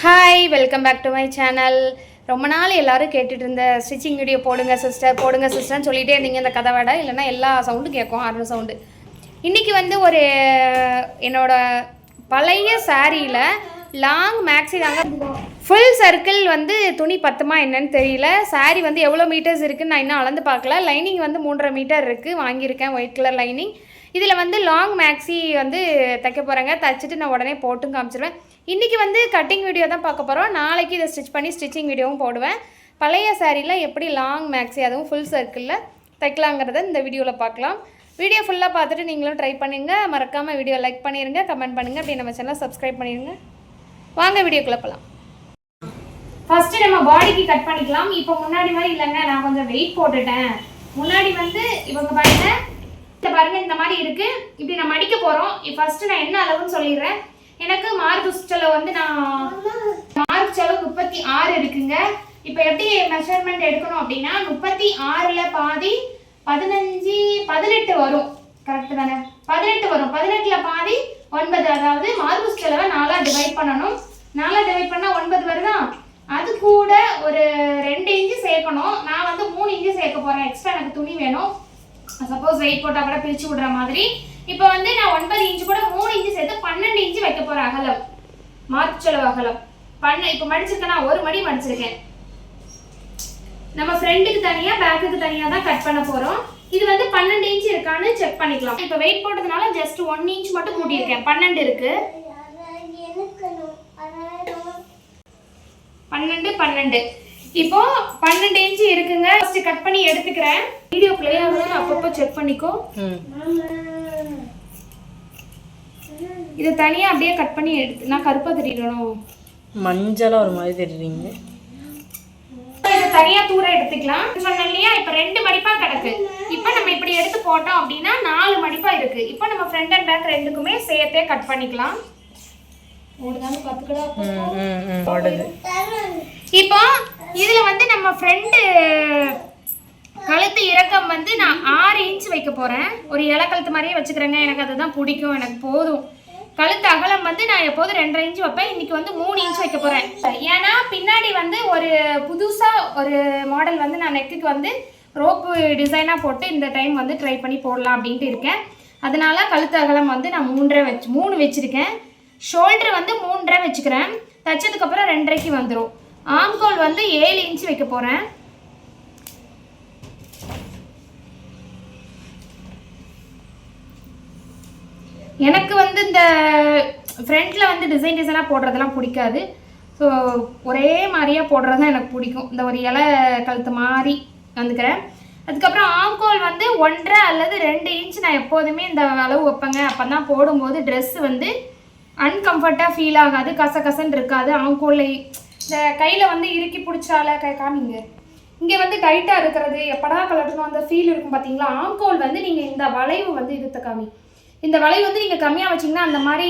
Hi welcome back to my channel. ரொம்ப நாள் எல்லோரும் கேட்டுட்டு இருந்த ஸ்டிச்சிங் வீடியோ போடுங்க சிஸ்டர்னு சொல்லிகிட்டே இருந்தீங்க. இந்த கதை விட இல்லைன்னா எல்லா சவுண்டும் கேட்கும், ஹார்ன் சவுண்டு. இன்றைக்கி வந்து ஒரு என்னோடய பழைய சாரியில் லாங் மேக்ஸி தாங்க. ஃபுல் சர்க்கிள் வந்து துணி பத்துமா என்னன்னு தெரியல. சாரி வந்து எவ்வளோ மீட்டர்ஸ் இருக்குதுன்னு நான் இன்னும் அளந்து பார்க்கல. லைனிங் வந்து 3.5 மீட்டர் இருக்குது, வாங்கியிருக்கேன் ஒயிட் கலர் லைனிங். இதில் வந்து லாங் மேக்ஸி வந்து தைக்க போகிறேங்க. தைச்சிட்டு நான் உடனே போட்டும் காமிச்சிருவேன். இன்றைக்கி வந்து கட்டிங் வீடியோ தான் பார்க்க போகிறோம். நாளைக்கு இதை ஸ்டிச் பண்ணி ஸ்டிச்சிங் வீடியோவும் போடுவேன். பழைய சாரியில் எப்படி லாங் மேக்ஸி அதுவும் ஃபுல் சர்க்கிளில் தைக்கலாங்கிறத இந்த வீடியோவில் பார்க்கலாம். வீடியோ ஃபுல்லாக பார்த்துட்டு நீங்களும் ட்ரை பண்ணுங்க. மறக்காமல் வீடியோ லைக் பண்ணிடுங்க, கமெண்ட் பண்ணுங்கள், அப்படி நம்ம சேனலை சப்ஸ்கிரைப் பண்ணிடுங்க. வாங்க வீடியோக்குள்ளே போகலாம். ஃபஸ்ட்டு நம்ம பாடிக்கு கட் பண்ணிக்கலாம். இப்போ முன்னாடி மாதிரி இல்லைங்க, நான் கொஞ்சம் வெயிட் போட்டுட்டேன். முன்னாடி வந்து இவங்க பாருங்க இந்த மாதிரி இருக்கு. இப்படி நம்ம மடிக்க போறோம். ஃபர்ஸ்ட் நான் என்ன அளவுன்னு சொல்லிடுறேன். எனக்கு மார்பு செலவு வந்து மார்பு செலவு 36 இருக்குங்க. இப்போ எப்படி மெஷர்மெண்ட் எடுக்கணும் அப்படின்னா 36ல பாதி 18 வரும். கரெக்ட் தானே? 18 வரும். 18ல பாதி 9. அதாவது மார்பு செலவை 4ஆ டிவைட் பண்ணணும். 4ஆ டிவைட் பண்ணா 9 வருதா? அது கூட ஒரு 2 இன்ச்சு சேர்க்கணும். நான் வந்து 3 இன்ச்சு சேர்க்க போறேன். எக்ஸ்ட்ரா எனக்கு துணி வேணும். சப்போஸ் வெயிட் போட்டால் கூட பிரித்து விடுற மாதிரி. இப்போ வந்து நான் 9 இன்ச்சு கூட 3 இன்ச்சு சேர்த்து 12 இன்ச்சு வைக்க போகிறேன் அகலம், மார்பு செலவு அகலம். இப்போ மடிச்சிருக்கேன்னா ஒரு மடி மடிச்சிருக்கேன். நம்ம ஃப்ரண்ட்டுக்கு தனியாக பேக்குக்கு தனியாக தான் கட் பண்ண போகிறோம். இது வந்து 12 இன்ச்சு இருக்கான்னு செக் பண்ணிக்கலாம். இப்போ வெயிட் போட்டதுனால ஜஸ்ட் 1 இன்ச் மட்டும் கூட்டியிருக்கேன். 12 இருக்கு. 12 இப்போ 12 இன்ச்சு இருக்குங்க. ஃபர்ஸ்ட் கட் பண்ணி எடுத்துக்கிறேன். வீடியோ ப்ளே ஆகுதுன்னு அப்பப்போ செக் பண்ணிக்கோ. இதை தனியாக அப்படியே கட் பண்ணி எடுத்து நான் கருப்பாக தெரியணும், மஞ்சளாக ஒரு மாதிரி தெரியுறீங்க. இதை தனியாக தூர எடுத்துக்கலாம். சொன்னேன் இல்லையா, இப்போ 2 மடிப்பாக கிடக்கு. இப்போ நம்ம இப்படி எடுத்து போட்டோம் அப்படின்னா 4 மடிப்பாக இருக்கு. இப்போ நம்ம ஃப்ரண்ட் அண்ட் பேக் ரெண்டுக்குமே சேர்த்தே கட் பண்ணிக்கலாம். இப்போ இதுல வந்து நம்ம ஃப்ரண்ட் கழுத்து இறக்கம் வந்து நான் 6 இன்ச் வைக்க போறேன். ஒரு இலை கழுத்து மாதிரியே வச்சுக்கிறேங்க. எனக்கு அதுதான் பிடிக்கும், எனக்கு போதும். கழுத்து அகலம் வந்து நான் எப்போதும் 2.5 இன்ச் வைப்பேன். இன்னைக்கு வந்து 3 இன்ச் வைக்க போறேன். ஏன்னா பின்னாடி வந்து ஒரு புதுசா ஒரு மாடல் வந்து நான் நெக்குக்கு வந்து ரோப்பு டிசைனா போட்டு இந்த டைம் வந்து ட்ரை பண்ணி போடலாம் அப்படின்ட்டு இருக்கேன். அதனால கழுத்து அகலம் வந்து நான் 3 வச்சிருக்கேன். ஷோல்டர் வந்து 3.5 வச்சுக்கிறேன். தைச்சதுக்கு அப்புறம் 2.5க்கு வந்துடும். ஆம்கோல் வந்து 7 இன்ச் வைக்க போறேன். எனக்கு வந்து இந்த ஃப்ரண்ட்ல வந்து டிசைனாக போடுறதெல்லாம் பிடிக்காது. ஸோ ஒரே மாதிரியாக போடுறது தான் எனக்கு பிடிக்கும். இந்த ஒரு இலை கழுத்து மாதிரி வந்துக்கிறேன். அதுக்கப்புறம் ஆம்கோல் வந்து 1.5 அல்லது 2 இன்ச் நான் எப்போதுமே இந்த அளவு வைப்பேங்க. அப்போ தான் போடும்போது ட்ரெஸ் வந்து அன்கம்ஃபர்ட்டாக ஃபீல் ஆகாது, கசகசன்னு இருக்காது. ஆம்கோல் இந்த கையில் வந்து இறுக்கி பிடிச்சால காமிங்க, இங்கே வந்து டைட்டாக இருக்கிறது எப்படா கலட்டணும் அந்த ஃபீல் இருக்கும் பார்த்தீங்களா. ஆம்கோல் வந்து நீங்கள் இந்த வளைவு வந்து இழுத்த காமி, இந்த வளைவு வந்து நீங்கள் கம்மியாக வச்சிங்கன்னா அந்த மாதிரி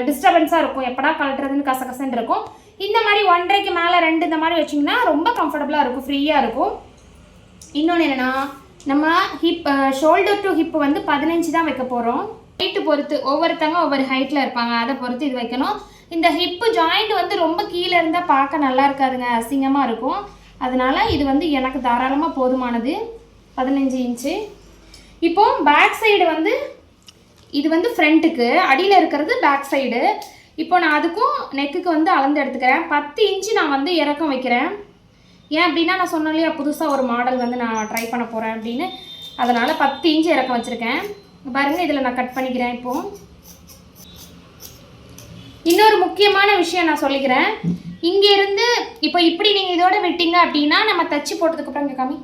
டிஸ்டர்பன்ஸாக இருக்கும், எப்படா கலட்டுறதுன்னு கசகசன்னு இருக்கும். இந்த மாதிரி 1.5க்கு மேலே 2 இந்த மாதிரி வச்சிங்கன்னா ரொம்ப கம்ஃபர்டபுளாக இருக்கும், ஃப்ரீயாக இருக்கும். இன்னொன்று என்னென்னா நம்ம ஷோல்டர் டு ஹிப்பு வந்து 15 தான் வைக்க போகிறோம். ஹைட்டு பொறுத்து ஒவ்வொருத்தங்க ஒவ்வொரு ஹைட்டில் இருப்பாங்க, அதை பொறுத்து இது வைக்கணும். இந்த ஹிப்பு ஜாயிண்ட் வந்து ரொம்ப கீழே இருந்தால் பார்க்க நல்லா இருக்காதுங்க, அசிங்கமாக இருக்கும். அதனால இது வந்து எனக்கு தாராளமாக போதுமானது 15 இன்ச்சு. இப்போ பேக் சைடு வந்து இது வந்து ஃப்ரண்ட்டுக்கு, அடியில் இருக்கிறது பேக் சைடு. இப்போ நான் அதுக்கும் நெக்குக்கு வந்து அளந்து எடுத்துக்கிறேன். 10 இன்ச்சு நான் வந்து இறக்கம் வைக்கிறேன். ஏன் அப்படின்னா நான் சொன்னேன் இல்லையா, புதுசாக ஒரு மாடல் வந்து நான் ட்ரை பண்ண போகிறேன் அப்படின்னு. அதனால் 10 இன்ச்சு இறக்கம் வச்சுருக்கேன். பாருங்கள், இதில் நான் கட் பண்ணிக்கிறேன். இப்போது இன்னொரு முக்கியமான விஷயம் நான் சொல்லிக்கிறேன். இங்கேருந்து இப்போ இப்படி நீங்கள் இதோட விட்டீங்க அப்படின்னா நம்ம தச்சு போட்டதுக்கப்புறம் இங்கே காமி,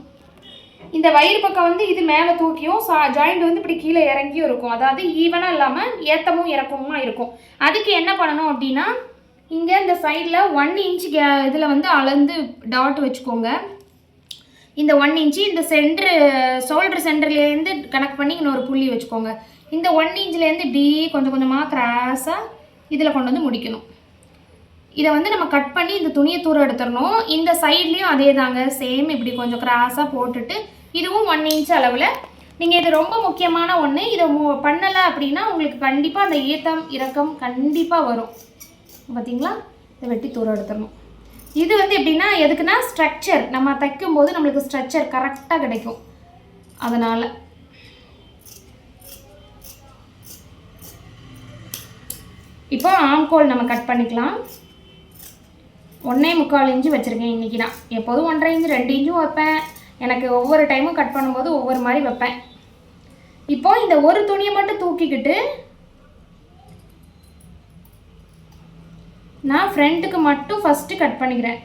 இந்த வயிறு பக்கம் வந்து இது மேலே தூக்கியும் ஜாயிண்ட் வந்து இப்படி கீழே இறங்கியும் இருக்கும். அதாவது ஈவனாக இல்லாமல் ஏற்றமும் இறக்கமுமா இருக்கும். அதுக்கு என்ன பண்ணணும் அப்படின்னா இங்கே இந்த சைடில் 1 இன்ச்சு இதில் வந்து அளந்து டாட் வச்சுக்கோங்க. இந்த 1 இன்ச்சு இந்த ஷோல்டர் சென்டர்லேருந்து கனெக்ட் பண்ணி இன்னொரு புள்ளி வச்சுக்கோங்க. இந்த 1 இன்ச்லேருந்து இப்படி கொஞ்சம் கொஞ்சமாக கிராஸாக இதில் கொண்டு வந்து முடிக்கணும். இதை வந்து நம்ம கட் பண்ணி இந்த துணியை தூர எடுத்துடணும். இந்த சைட்லேயும் அதே தாங்க, சேம் இப்படி கொஞ்சம் கிராஸாக போட்டுட்டு இதுவும் 1 இன்ச் அளவில். நீங்கள் இது ரொம்ப முக்கியமான ஒன்று. இதை பண்ணலை அப்படின்னா உங்களுக்கு கண்டிப்பாக அந்த ஏத்தம் இறக்கம் கண்டிப்பாக வரும். பார்த்தீங்களா, இதை வெட்டி தூரம் எடுத்துடணும். இது வந்து எப்படின்னா எதுக்குன்னா ஸ்ட்ரக்சர், நம்ம தைக்கும்போது நம்மளுக்கு ஸ்ட்ரக்சர் கரெக்டாக கிடைக்கும். அதனால் இப்போ ஆம்கோல் நம்ம கட் பண்ணிக்கலாம். 1.25 இன்ச்சு வச்சுருக்கேன் இன்றைக்கி. நான் எப்போதும் 1.5 இன்ச்சு 2 இன்ச்சும் வைப்பேன். எனக்கு ஒவ்வொரு டைமும் கட் பண்ணும்போது ஒவ்வொரு மாதிரி வைப்பேன். இப்போ இந்த ஒரு துணியை மட்டும் தூக்கிக்கிட்டு நான் ஃப்ரண்ட்டுக்கு மட்டும் ஃபஸ்ட்டு கட் பண்ணிக்கிறேன்.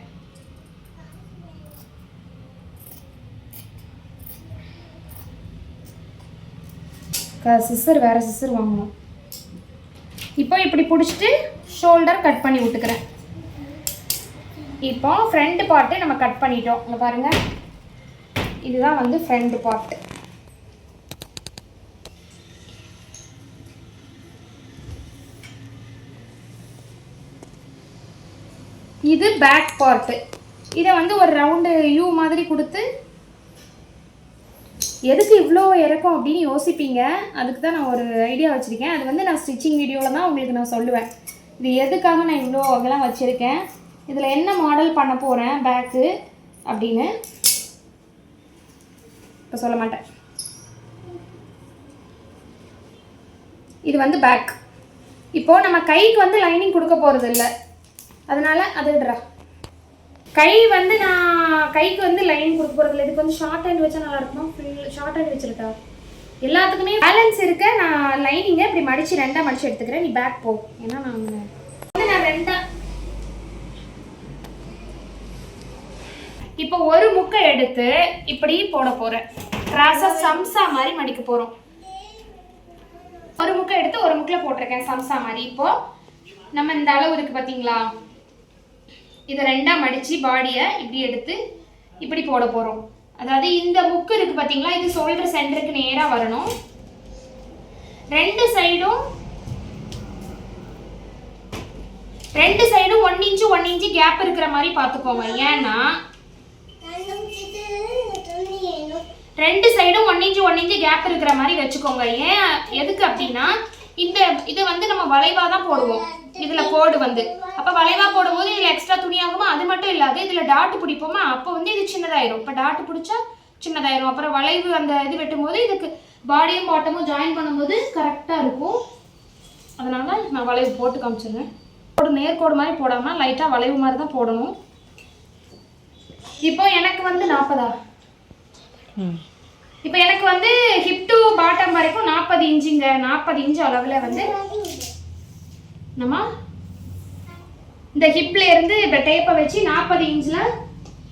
சிசர் வேறு சிசர் வாங்கணும். இப்போ இப்படி பிடிச்சிட்டு ஷோல்டர் கட் பண்ணி விட்டுக்கிறேன். இப்போ ஃப்ரண்ட் பார்ட்டு நம்ம கட் பண்ணிட்டோம். இங்கே பாருங்கள், இதுதான் வந்து ஃப்ரண்ட் பார்ட்டு. இது பேக் பார்ட்டு. இதை வந்து ஒரு ரவுண்டு யூ மாதிரி கொடுத்து, எதுக்கு இவ்வளோ இறக்கும் அப்படின்னு யோசிப்பீங்க. அதுக்கு தான் நான் ஒரு ஐடியா வச்சுருக்கேன். அது வந்து நான் ஸ்டிச்சிங் வீடியோவில் தான் உங்களுக்கு நான் சொல்லுவேன் இது எதுக்காக நான் இவ்வளோ அங்கெல்லாம் வச்சுருக்கேன், இதில் என்ன மாடல் பண்ண போகிறேன் பேக்கு அப்படின்னு இப்போ சொல்ல மாட்டேன். இது வந்து பேக். இப்போது நம்ம கைக்கு வந்து லைனிங் கொடுக்க போகிறது இல்லை, அதனால் அது விடுறா. கை வந்து நான் கைக்கு வந்து லைன் கொடுக்க போகிறது இல்லை. இதுக்கு வந்து ஷார்ட் ஹேண்ட் வச்சா நல்லா இருக்குமா, ஃபுல் ஷார்ட் ஹேண்ட் வச்சுருக்கா. எல்லாத்துக்குமே பேலன்ஸ் இருக்க நான் லைனிங்கை இப்படி மடித்து 2ஆக மடித்து எடுத்துக்கிறேன். நீ பேக் போ. ஏன்னா நான் 2ஆக இப்போ ஒரு முக்கை எடுத்து இப்படி போட போகிறேன். கிராஸாக சம்சா மாதிரி மடிக்க போகிறோம். ஒரு முக்கை எடுத்து ஒரு முக்கில் போட்டிருக்கேன் சம்சா மாதிரி. இப்போது நம்ம இந்த அளவு இருக்குது பார்த்தீங்களா, இதை 2ஆக மடித்து பாடியை இப்படி எடுத்து இப்படி போட போகிறோம். அதாவது இந்த முக்கு இருக்குது பார்த்தீங்களா, இது ஷோல்டர் சென்டருக்கு நேராக வரணும். ரெண்டு சைடும் 1 இன்ச்சு 1 இன்ச்சு கேப் இருக்கிற மாதிரி பார்த்துக்கோங்க. ஏன்னா 2 சைடும் 1 இன்ச்சு 1 இன்ச்சு கேப் இருக்கிற மாதிரி வச்சுக்கோங்க. ஏன் எதுக்கு அப்படின்னா இதை வந்து நம்ம வளைவாக தான் போடுவோம். இதில் கோடு வந்து அப்போ வளைவாக போடும்போது இதில் எக்ஸ்ட்ரா துணியாகுமா, அது மட்டும் இல்லாது இதில் டாட்டு பிடிப்போமா, அப்போ வந்து இது சின்னதாயிரும். இப்போ டாட்டு பிடிச்சா சின்னதாயிரும். அப்புறம் வளைவு அந்த இது வெட்டும்போது இதுக்கு பாடியும் பாட்டமும் ஜாயின் பண்ணும்போது கரெக்டாக இருக்கும். அதனால் நான் வளைவு போட்டு காமிச்சிருந்தேன். கோடு நேர்கோடு மாதிரி போடாமல் லைட்டாக வளைவு மாதிரி தான் போடணும். இப்போ எனக்கு வந்து 40. இப்போ எனக்கு வந்து ஹிப் டு பாட்டம் வரைக்கும் 40 இன்ச்சுங்க. 40 இன்ச்சு அளவில் வந்து நம்ம இந்த ஹிப்ல இருந்து இப்போ டேப்பை வச்சு 40 இன்ச்சில்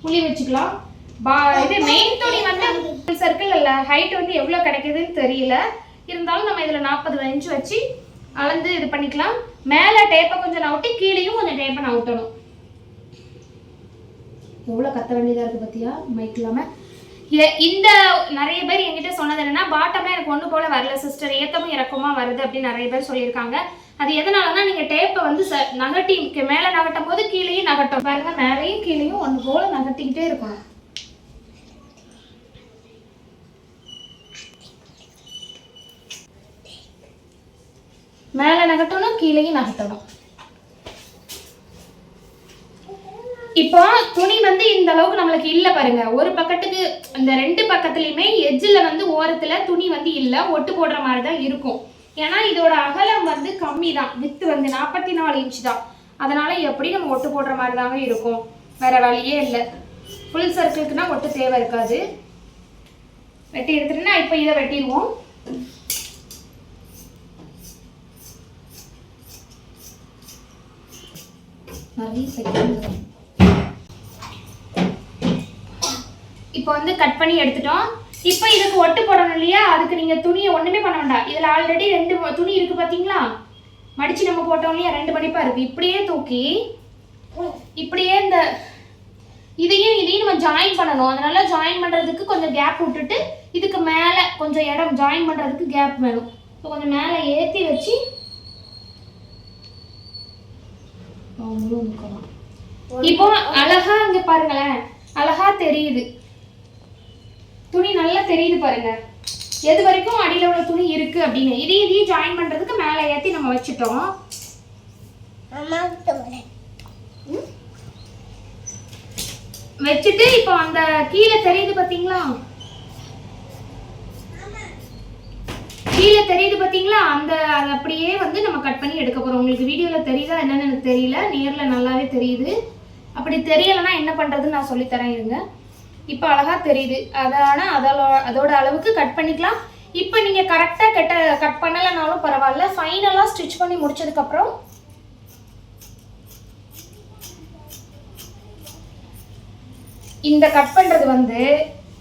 புள்ளி வச்சுக்கலாம். இது மெயின் துணி வந்து சர்க்கிள் இல்லை, ஹைட் வந்து எவ்வளோ கிடைக்குதுன்னு தெரியல. இருந்தாலும் நம்ம இதில் 40 இன்ச்சு வச்சு அளந்து இது பண்ணிக்கலாம். மேலே டேப்பை கொஞ்சம் நவுட்டி கீழேயும் கொஞ்சம் டேப்பை நவுட்டணும். எவ்வளோ கத்த வேண்டியதாக இருக்குது பார்த்தியா மைக் இல்லாமல். இந்த நிறைய பேர் என்கிட்ட சொன்னது என்னன்னா, பாட்டமே எனக்கு ஒன்று போல வரல சிஸ்டர், ஏற்றமும் இறக்கமாக வருது அப்படின்னு நிறைய பேர் சொல்லியிருக்காங்க. அது எதனாலனா நீங்கள் டேப்பை வந்து நகட்டி மேலே நகட்டும் போது கீழேயும் நகட்டும் பாருங்க, மேலேயும் கீழேயும் ஒன்று போல நகட்டிக்கிட்டே இருக்கணும். மேலே நகட்டணும் கீழேயும் நகட்டணும். இப்போ துணி வந்து இந்த அளவுக்கு நம்மளுக்கு இல்லை பாருங்க. ஒரு பக்கத்துக்கு இந்த 2 பக்கத்துலையுமே எட்ஜில் வந்து ஓரத்தில் துணி வந்து இல்லை, ஒட்டு போடுற மாதிரி தான் இருக்கும். ஏன்னா இதோட அகலம் வந்து கம்மி தான், வித்து வந்து 44 இன்ச்சு தான். அதனால எப்படி நம்ம ஒட்டு போடுற மாதிரி தாங்க இருக்கும், வேற வழியே இல்லை. ஃபுல் சர்க்கிளுக்குன்னா ஒட்டு தேவை இருக்காது. வெட்டி எடுத்துட்டுனா இப்போ இதை வெட்டிடுவோம். இப்போ வந்து கட் பண்ணி எடுத்துட்டோம். இப்போ இதுக்கு ஒட்டு போடணும் இல்லையா, அதுக்கு நீங்கள் துணியை ஒன்றுமே பண்ண வேண்டாம். இதில் ஆல்ரெடி 2 துணி இருக்குது பார்த்தீங்களா, மடித்து நம்ம போட்டோம் இல்லையா, 2 மடிப்பாக இருக்குது. இப்படியே தூக்கி இப்படியே இந்த இதையும் நம்ம ஜாயின் பண்ணணும். அதனால ஜாயின் பண்ணுறதுக்கு கொஞ்சம் கேப் விட்டுட்டு இதுக்கு மேலே கொஞ்சம் இடம் ஜாயின் பண்ணுறதுக்கு கேப் வேணும். ஸோ கொஞ்சம் மேலே ஏற்றி வச்சு இப்போ அழகா இங்க பாருங்களேன், அழகா தெரியுது துணி, நல்லா தெரியுது பாருங்க எது வரைக்கும் அடியில் உள்ள துணி இருக்கு அப்படின்னு. இதையும் ஜாயின் பண்றதுக்கு மேலே ஏற்றி நம்ம வச்சுட்டோம். வச்சுட்டு இப்போ அந்த கீழே தெரியுது பாத்தீங்களா, கீழே தெரியுது பாத்தீங்களா, அந்த அதை அப்படியே வந்து நம்ம கட் பண்ணி எடுக்க போறோம். உங்களுக்கு வீடியோல தெரியுதா என்னன்னு எனக்கு தெரியல, நேர்ல நல்லாவே தெரியுது. அப்படி தெரியலைன்னா என்ன பண்றதுன்னு நான் சொல்லித்தரேன் இருங்க. இப்போ அழகா தெரியுது. அதோட அளவுக்கு கட் பண்ணிக்கலாம். இப்போ நீங்க கரெக்டா கட் பண்ணலைனாலும் பரவாயில்ல. ஃபைனலா ஸ்டிச் பண்ணி முடிச்சதுக்கு அப்புறம் இந்த கட் பண்றது வந்து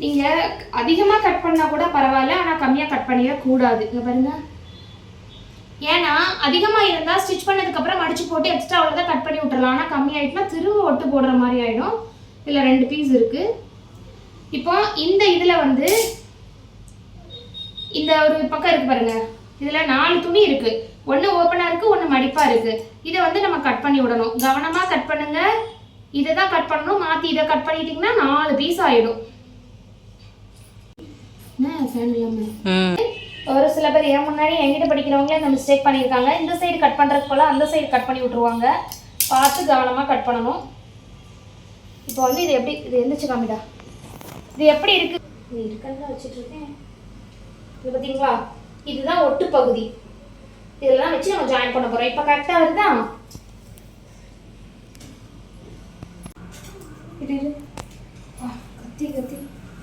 நீங்க அதிகமா கட் பண்ணா கூட பரவாயில்ல, ஆனா கம்மியா கட் பண்ணிட கூடாது. இங்க பாருங்க, ஏன்னா அதிகமா இருந்தா ஸ்டிச் பண்ணதுக்கு அப்புறம் மடிச்சு போட்டு எக்ஸ்ட்ரா அவ்வளவுதான் கட் பண்ணி விட்டுறலாம். ஆனா கம்மி ஆயிட்டுனா திரும்ப ஒட்டு போடுற மாதிரி ஆயிடும். இதுல 2 பீஸ் இருக்கு. இப்போ இந்த இதுல வந்து இந்த ஒரு பக்கம் இருக்கு பாருங்க, இதுல 4 துணி இருக்கு. ஒன்னு ஓப்பனா இருக்கு, ஒன்னு மடிப்பா இருக்கு. இதை வந்து நம்ம கட் பண்ணி விடணும். கவனமா கட் பண்ணுங்க. இதை தான் கட் பண்ணணும். மாத்தி இதை கட் பண்ணிட்டீங்கன்னா 4 பீஸ் ஆயிடும். ஒரு சில பேர் ஏன் முன்னாடி என்கிட்ட படிக்கிறவங்களே இந்த மிஸ்டேக் பண்ணியிருக்காங்க. இந்த சைடு கட் பண்றதுக்கு போல அந்த சைடு கட் பண்ணி விட்டுருவாங்க. பார்த்து கவனமா கட் பண்ணணும். இப்போ வந்து இது எப்படி, இது எந்திரிச்சு காமிடா, இது எப்படி இருக்கு, இது இருக்குன்னு வச்சுட்டு இருக்கேன். இது பார்த்தீங்களா, இதுதான் ஒட்டு பகுதி. இதெல்லாம் வச்சு நம்ம ஜாயின் பண்ண போறோம். இப்போ கரெக்டா வருதா?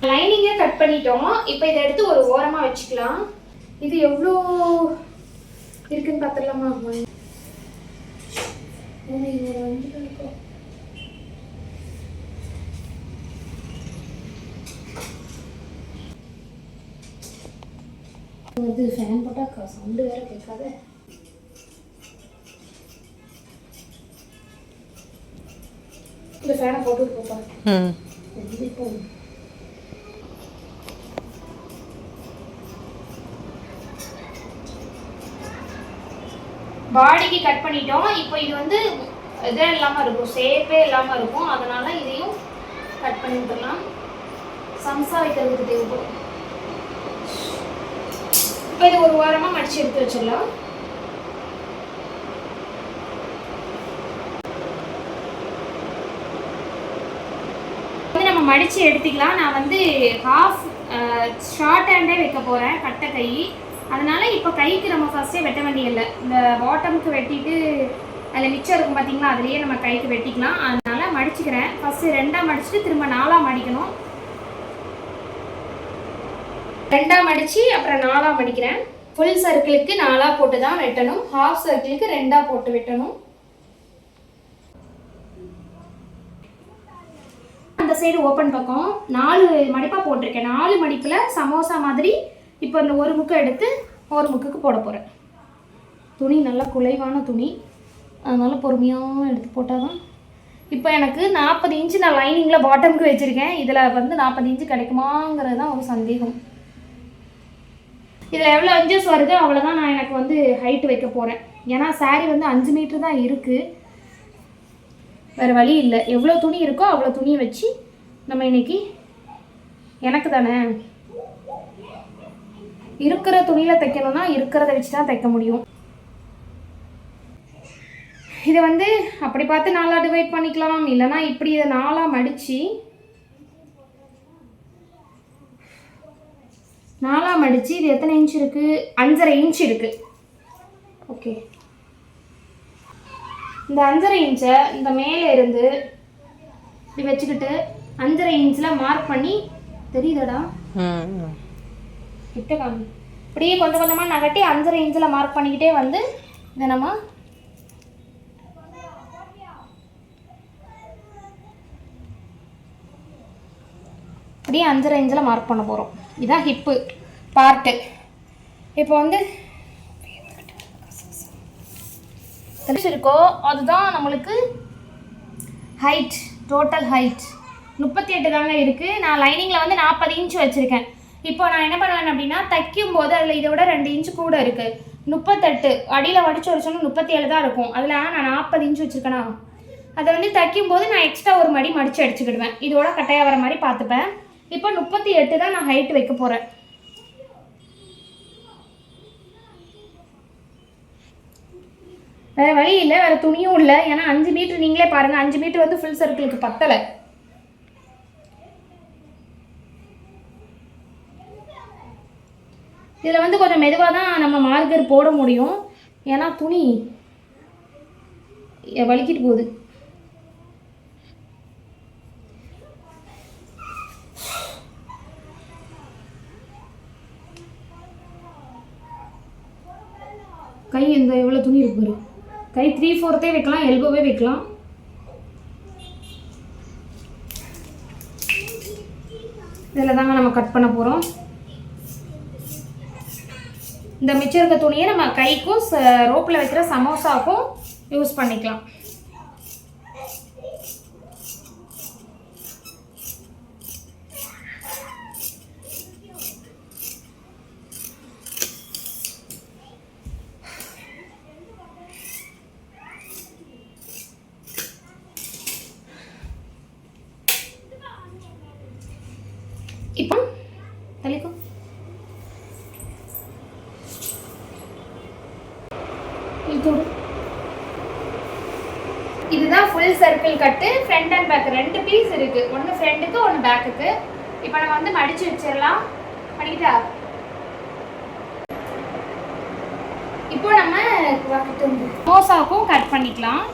லைனிங்கே கட் பண்ணிட்டோம். இப்போ இதை எடுத்து ஒரு ஓரமா வச்சுக்கலாம். இது எவ்வளோ இருக்குன்னு பார்த்துடலாமா? அது ஃபேன் போட்டா சவுண்டு வேற கேட்காத. இந்த ஃபேனை போட்டு போப்பா. பாடிக்கு கட் பண்ணிட்டோம். இப்போ இது வந்து இதே இல்லாம இருக்கும், ஷேப்பே இல்லாம இருக்கும். அதனால இதையும் கட் பண்ணி விட்டுடலாம். சம்சா வைக்கிறதுக்கு தேவைப்படும். இப்போ இது ஒரு வாரமா மடிச்சு எடுத்து வச்சிடலாம். வந்து நம்ம மடிச்சு எடுத்துக்கலாம். நான் வந்து ஹாஃப் ஷார்ட் ஹேண்டே வைக்க போறேன், கட்டை கை. அதனால இப்போ கைக்கு நம்ம ஃபர்ஸ்டே வெட்ட வேண்டியதில்லை. இந்த பாட்டமுக்கு வெட்டிட்டு அதில் மிச்சம் இருக்கும் பார்த்தீங்களா, அதுலேயே நம்ம கைக்கு வெட்டிக்கலாம். அதனால மடிச்சுக்கிறேன். ஃபர்ஸ்ட் 2ஆ மடிச்சுட்டு திரும்ப 4ஆ மடிக்கணும். 2ஆ மடிச்சு அப்புறம் 4ஆ மடிக்கிறேன். ஃபுல் சர்க்கிளுக்கு 4ஆ போட்டு தான் வெட்டணும். ஹாஃப் சர்க்கிளுக்கு 2ஆ போட்டு வெட்டணும். அந்த சைடு ஓப்பன் பக்கம் 4 மடிப்பாக போட்டிருக்கேன். 4 மடிப்பில் சமோசா மாதிரி இப்போ அந்த ஒரு முக்கை எடுத்து ஒரு முக்குக்கு போட போகிறேன். துணி நல்லா குலைவான துணி, அதனால் பொறுமையாக எடுத்து போட்டால் தான். இப்போ எனக்கு 40 இன்ச்சு நான் லைனிங்கில் பாட்டமுக்கு வச்சுருக்கேன். இதில் வந்து 40 இன்ச்சு கிடைக்குமாங்கிறது தான் ஒரு சந்தேகம். இதில் எவ்வளோ இன்ச்சஸ் வருது அவ்வளோதான் நான் எனக்கு வந்து ஹைட்டு வைக்க போகிறேன். ஏன்னா சாரீ வந்து 5 மீட்ரு தான் இருக்குது, வேறு வழி இல்லை. எவ்வளோ துணி இருக்கோ அவ்வளோ துணியை வச்சு நம்ம இன்னைக்கு, எனக்கு தானே இருக்கிற துணியில் தைக்கணும்னா இருக்கிறத வச்சு தான் தைக்க முடியும். இதை வந்து அப்படி பார்த்து 4ஆ டிவைட் பண்ணிக்கலாம். இல்லைனா இப்படி இதை 4ஆ மடித்து 4ஆ மடித்து இது எத்தனை இன்ச் இருக்குது? 5.5 இன்ச் இருக்குது. ஓகே, இந்த 5.5 இன்ச்சை இந்த மேலே இருந்து இப்படி வச்சுக்கிட்டு 5.5 இன்ச்சில் மார்க் பண்ணி, தெரியுதாடா? கிட்ட காமி. இப்படியே கொஞ்சம் கொஞ்சமாக நகட்டி 5.5 இன்ச்சில் மார்க் பண்ணிக்கிட்டே வந்து இதை நம்ம இப்படியே 5.5 இன்ச்சில் மார்க் பண்ண போகிறோம். இதுதான் ஹிப்பு பார்ட்டு. இப்போ வந்து இருக்கோ அதுதான் நம்மளுக்கு ஹைட், டோட்டல் ஹைட் 38 தாங்க இருக்குது. நான் லைனிங்கில் வந்து 40 இன்ச் வச்சுருக்கேன். இப்போ நான் என்ன பண்ணுவேன் அப்படின்னா, தைக்கும் போது அதில் இதை விட 2 இன்ச்சு கூட இருக்குது, 38. அடியில் வடிச்சு வச்சோன்னா 37 தான் இருக்கும். அதில் நான் 40 இன்ச் வச்சுருக்கேனா, அதை வந்து தைக்கும் போது நான் எக்ஸ்ட்ரா ஒரு மடி மடித்து அடிச்சுக்கிடுவேன். இதோட கட்டையாக வர மாதிரி பார்த்துப்பேன். இப்போ 38 தான் நான் ஹைட் வைக்க போகிறேன். வேறு வழி இல்லை, வேறு துணியும் இல்லை. ஏன்னா 5 மீட்ரு நீங்களே பாருங்கள், 5 மீட்ரு வந்து ஃபுல் சர்க்கிளுக்கு பத்தலை. இதில் வந்து கொஞ்சம் மெதுவாக தான் நம்ம மார்க்கர் போட முடியும், ஏன்னா துணி வலிக்கிட்டு போகுது. கை இந்த எவ்வளோ துணி இருக்கு பாரு. கை 3/4 வைக்கலாம், எல்போவே வைக்கலாம். இதில் தாங்க நம்ம கட் பண்ண போகிறோம். இந்த மிச்சம் இருக்க துணியை நம்ம கைக்கும் ரோப்பில் வைக்கிற சமோசாவுக்கும் யூஸ் பண்ணிக்கலாம். இப்போ தள்ளிக்கோ. இதுதான் full circle cut. Front and back 2 piece இருக்கு, ஒன்று ஃப்ரண்ட்டுக்கு ஒன்று பேக்குக்கு. இப்போ நம்ம வந்து மடிச்சு வச்சிடலாம். பண்ணிட்டா இப்போ நம்ம சமோசாவுக்கும் கட் பண்ணிக்கலாம்.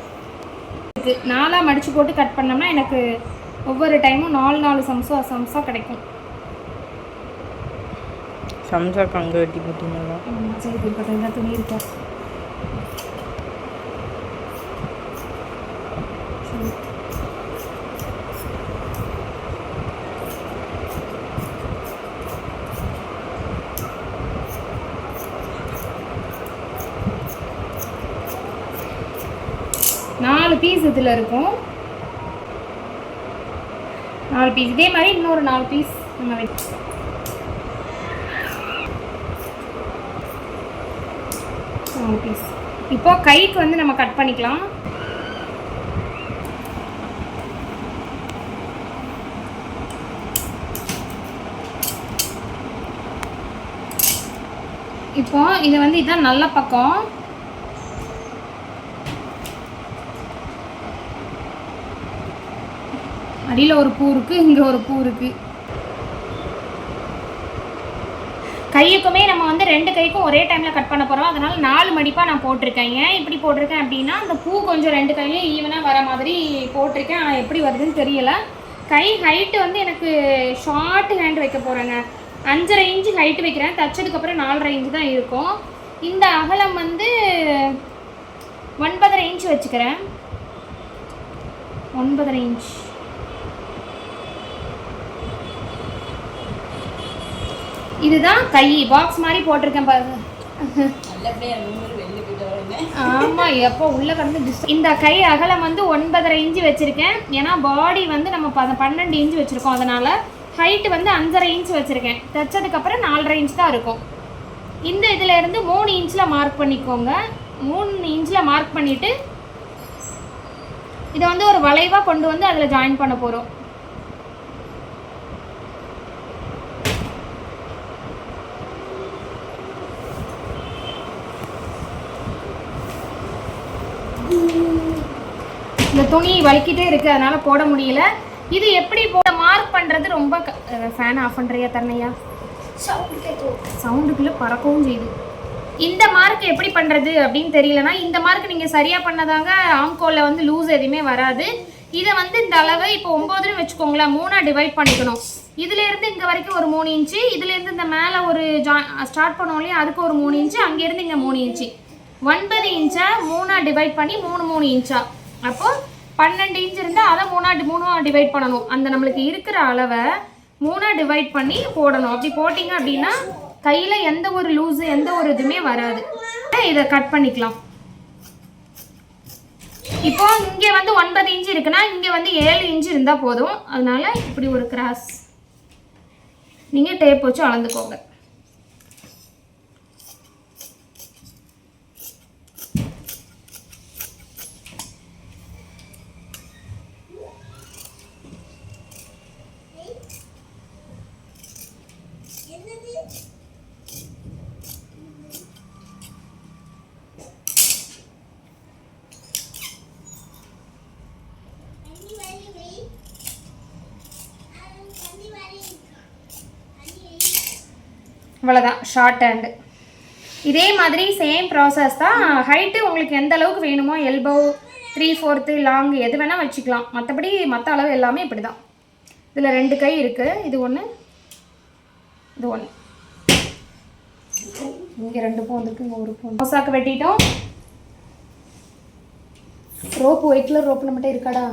4 மடிச்சு போட்டு கட் பண்ணோம்னா எனக்கு ஒவ்வொரு டைமும் 4 சமோசா கிடைக்கும். சம்சா கங்க வெட்டி போட்டீங்களா? சரி, இப்போ துணி இருக்கா? நாலு பீஸ் இதில் இருக்கும். 4 பீஸ். இதே மாதிரி இன்னொரு 4 பீஸ் நம்ம வைக்கலாம். பீஸ். இப்போ கைக்கு வந்து நம்ம கட் பண்ணிக்கலாம். இப்போ இது வந்து இதுதான் நல்ல பக்கம். அடியில் ஒரு பூ இருக்கு, இங்கே ஒரு பூ இருக்கு. கையுக்குமே நம்ம வந்து 2 கைக்கும் ஒரே டைமில் கட் பண்ண போகிறோம். அதனால் 4 மடிப்பாக நான் போட்டிருக்கேன். ஏன் இப்படி போட்டிருக்கேன் அப்படின்னா, அந்த பூ கொஞ்சம் 2 கையிலையும் ஈவனாக வர மாதிரி போட்டிருக்கேன். ஆனால் எப்படி வருதுன்னு தெரியல. கை ஹைட்டு வந்து எனக்கு ஷார்ட் ஹேண்ட் வைக்க போகிறேங்க. 5.5 இன்ச்சு ஹைட்டு வைக்கிறேன். தைச்சதுக்கப்புறம் 4.5 இன்ச்சு தான் இருக்கும். இந்த அகலம் வந்து 9.5 இன்ச்சு வச்சுக்கிறேன். 9.5 இன்ச். இதுதான் கை பாக்ஸ் மாதிரி போட்டிருக்கேன் பாருங்க. ஆமா, எப்போ உள்ள கடந்து இந்த கை அகலம் வந்து 9.5 இன்ச்சு வச்சிருக்கேன். ஏன்னா பாடி வந்து நம்ம 12 இன்ச்சு வச்சிருக்கோம். அதனால ஹைட்டு வந்து 5.5 இன்ச்சு வச்சிருக்கேன். தைச்சதுக்கப்புறம் 4.5 இன்ச் தான் இருக்கும். இந்த இதுல இருந்து 3 இன்ச்சில் மார்க் பண்ணிக்கோங்க. 3 இன்ச்சில் மார்க் பண்ணிட்டு இதை வந்து ஒரு வளைவாக கொண்டு வந்து அதில் ஜாயின் பண்ண போகிறோம். இந்த துணி வலிக்கிட்டே இருக்குது, அதனால் போட முடியல. இது எப்படி போட மார்க் பண்ணுறது ரொம்ப ஃபேன் ஆஃப் பண்ணுறியா தரணையா? சவுண்டுக்குள்ளே பறக்கவும் செய்யுது. இந்த மார்க் எப்படி பண்ணுறது அப்படின்னு தெரியலனா, இந்த மார்க் நீங்கள் சரியாக பண்ணதாங்க ஆம்கோலில் வந்து லூஸ் எதுவுமே வராது. இதை வந்து இந்த அளவை இப்போ 9ன்னு வச்சுக்கோங்களேன், 3ஆக டிவைட் பண்ணிக்கணும். இதுலேருந்து இங்கே வரைக்கும் ஒரு 3 இன்ச்சு, இதுலேருந்து இந்த மேலே ஒரு ஸ்டார்ட் பண்ணோம் இல்லையா, அதுக்கு ஒரு 3 இன்ச்சு, அங்கேருந்து இங்கே 3 இன்ச்சு. 9 இன்ச்சை 3ஆக டிவைட் பண்ணி 3 இன்ச்சா. அப்போது 12 இன்ச் இருந்தால் அதை 3ஆக டிவைட் பண்ணணும். அந்த நம்மளுக்கு இருக்கிற அளவை 3ஆக டிவைட் பண்ணி போடணும். அப்படி போட்டிங்க அப்படின்னா கையில் எந்த ஒரு லூஸு எந்த ஒரு இதுவுமே வராது. இதை கட் பண்ணிக்கலாம். இப்போ இங்கே வந்து 9 இன்ச்சு இருக்குன்னா இங்கே வந்து 7 இன்ச்சு இருந்தால் போதும். அதனால இப்படி ஒரு கிராஸ் நீங்கள் டேப் வச்சு அளந்துக்கோங்க. இவ்வளோதான் ஷார்ட் ஹேண்டு. இதே மாதிரி சேம் ப்ராசஸ் தான். ஹைட்டு உங்களுக்கு எந்த அளவுக்கு வேணுமோ எல்போ 3/4 லாங் எது வேணால் வச்சுக்கலாம். மற்றபடி மற்ற அளவு எல்லாமே இப்படி தான். இதில் 2 கை இருக்குது. இது ஒன்று, இது ஒன்று. இங்கே 2 பூ வந்துருக்கு, இங்கே 1 பூ. மோசாக்கு வெட்டிட்டோம். ரோப்பு ஒயிட் கலர் ரோப்பு நம்மகிட்ட இருக்காடா?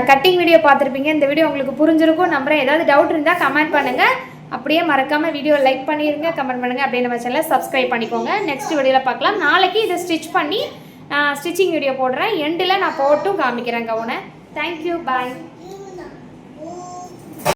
கட்டிங் வீடியோ பார்த்துருப்பீங்க. இந்த வீடியோ உங்களுக்கு புரிஞ்சிருக்கும் நம்புறேன். ஏதாவது டவுட் இருந்தால் கமெண்ட் பண்ணுங்கள். அப்படியே மறக்காமல் வீடியோ லைக் பண்ணிடுங்க, கமெண்ட் பண்ணுங்கள். அப்படியே நம்ம சேனலை சப்ஸ்கிரைப் பண்ணிக்கோங்க. நெக்ஸ்ட் வீடியோவில் பார்க்கலாம். நாளைக்கு இதை ஸ்டிச் பண்ணி ஸ்டிச்சிங் வீடியோ போடுறேன். எண்டில் நான் போட்டும் காமிக்கிறேன் கவுனை. தேங்க்யூ, பாய்.